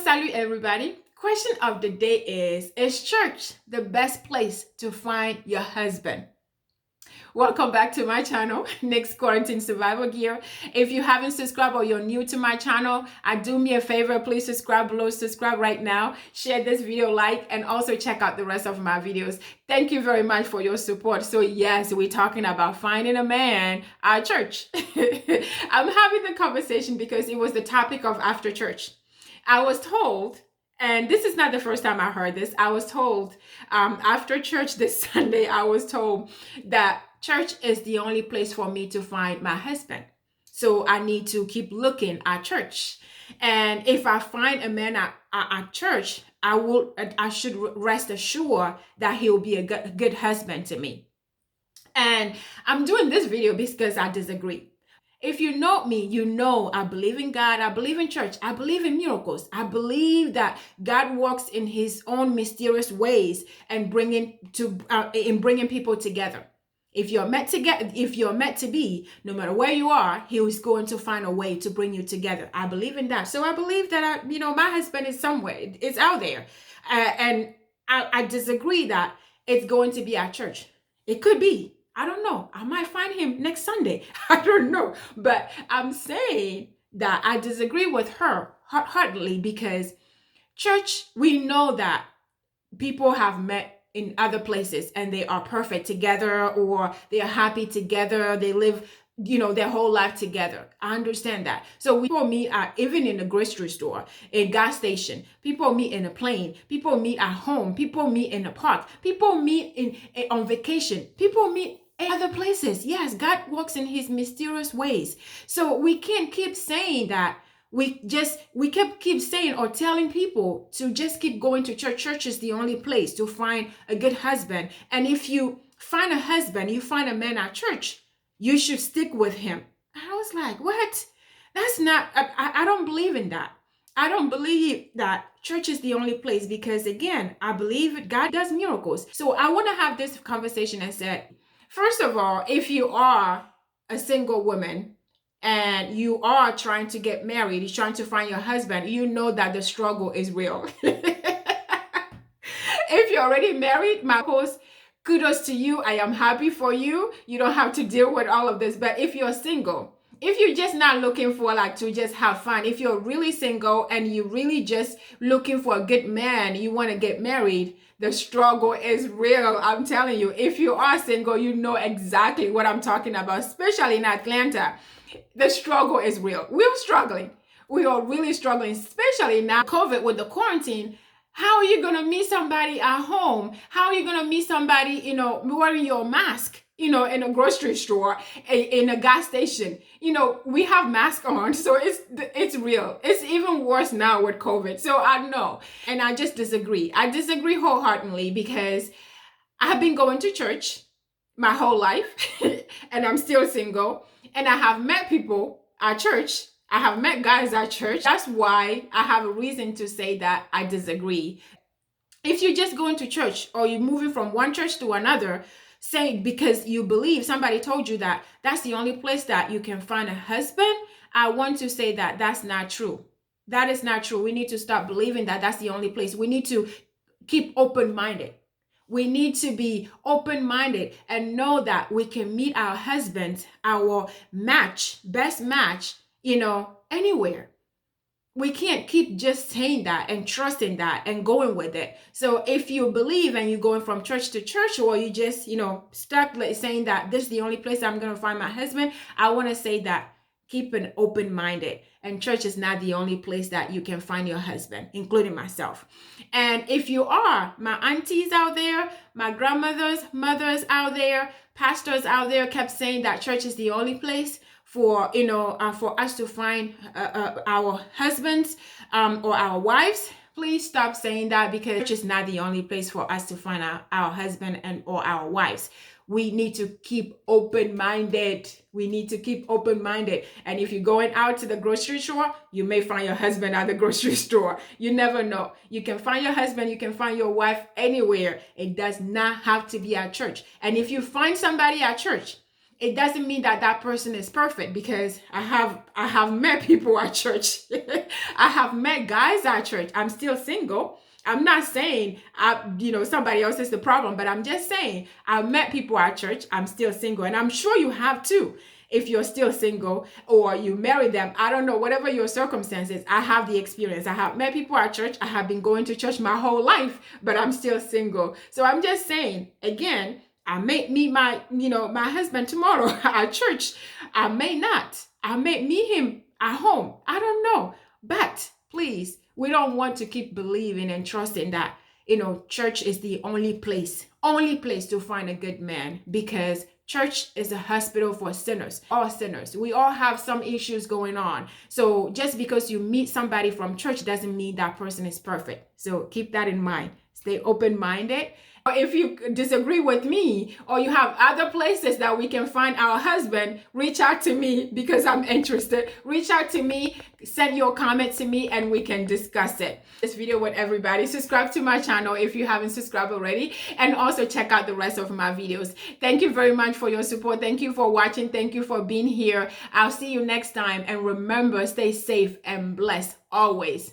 Salut everybody. Question of the day is church the best place to find your husband? Welcome back to my channel, Nick's Quarantine Survival Gear. If you haven't subscribed or you're new to my channel, do me a favor, please subscribe below, subscribe right now, share this video, like, and also check out the rest of my videos. Thank you very much for your support. So yes, we're talking about finding a man at church. I'm having the conversation because it was the topic of after church. I was told, and this is not the first time I heard this, I was told after church this Sunday, I was told that church is the only place for me to find my husband. So I need to keep looking at church. And if I find a man at church, I should rest assured that he will be a good husband to me. And I'm doing this video because I disagree. If you know me, you know I believe in God, I believe in church, I believe in miracles. I believe that God works in his own mysterious ways and bringing people together. If you're meant to be, no matter where you are, he is going to find a way to bring you together. I believe in that. So I believe that my husband is somewhere. It's out there. And I disagree that it's going to be at church. It could be. I don't know. I might find him next Sunday. I don't know. But I'm saying that I disagree with her heartily because church, we know that people have met in other places and they are perfect together, or they are happy together. They live, their whole life together. I understand that. So people meet even in a grocery store, a gas station. People meet in a plane. People meet at home. People meet in a park. People meet on vacation. People meet in other places. Yes, God works in his mysterious ways. So we can't keep saying that we keep saying or telling people to just keep going to church. Church is the only place to find a good husband. And if you find a husband, you find a man at church, you should stick with him. I was like, what? That's not, I don't believe in that. I don't believe that church is the only place because, again, I believe God does miracles. So I want to have this conversation and say, first of all, if you are a single woman and you are trying to get married, you're trying to find your husband, you know that the struggle is real. If you're already married, my post, kudos to you. I am happy for you. You don't have to deal with all of this. But if you're single, if you're just not looking for to just have fun, if you're really single and you're really just looking for a good man, you want to get married, the struggle is real. I'm telling you, if you are single, you know exactly what I'm talking about, especially in Atlanta. The struggle is real. We're struggling. We are really struggling, especially now, COVID with the quarantine. How are you going to meet somebody at home? How are you going to meet somebody, wearing your mask, in a grocery store, in a gas station? We have masks on, so it's real. It's even worse now with COVID. So I know, and I just disagree. I disagree wholeheartedly because I've been going to church my whole life and I'm still single, and I have met people at church. I have met guys at church. That's why I have a reason to say that I disagree. If you're just going to church or you're moving from one church to another, saying because you believe somebody told you that that's the only place that you can find a husband, I want to say that that's not true. That is not true. We need to stop believing that that's the only place. We need to keep open-minded. We need to be open-minded and know that we can meet our husbands, our best match, anywhere. We can't keep just saying that and trusting that and going with it. So if you believe and you're going from church to church, or you just, stuck saying that this is the only place I'm going to find my husband, I want to say that keep an open-minded. And church is not the only place that you can find your husband, including myself. And if you are, my aunties out there, my grandmothers, mothers out there, pastors out there kept saying that church is the only place for us to find our husbands or our wives. Please stop saying that, because church is not the only place for us to find our husband or our wives. We need to keep open-minded. We need to keep open-minded. And if you're going out to the grocery store, you may find your husband at the grocery store. You never know. You can find your husband, you can find your wife anywhere. It does not have to be at church. And if you find somebody at church, it doesn't mean that that person is perfect, because I have met people at church. I have met guys at church. I'm still single. I'm not saying somebody else is the problem, but I'm just saying I've met people at church. I'm still single, and I'm sure you have too. If you're still single or you marry them, I don't know, whatever your circumstances, I have the experience. I have met people at church. I have been going to church my whole life, but I'm still single. So I'm just saying, again, I may meet my husband tomorrow at church. I may not. I may meet him at home. I don't know. But please, we don't want to keep believing and trusting that, church is the only place to find a good man, because church is a hospital for sinners, all sinners. We all have some issues going on. So just because you meet somebody from church doesn't mean that person is perfect. So keep that in mind. Stay open-minded. If you disagree with me, or you have other places that we can find our husband, reach out to me, because I'm interested. Reach out to me, send your comment to me, and we can discuss it. This video with everybody. Subscribe to my channel if you haven't subscribed already, and also check out the rest of my videos. Thank you very much for your support. Thank you for watching. Thank you for being here. I'll see you next time, and remember, stay safe and blessed always.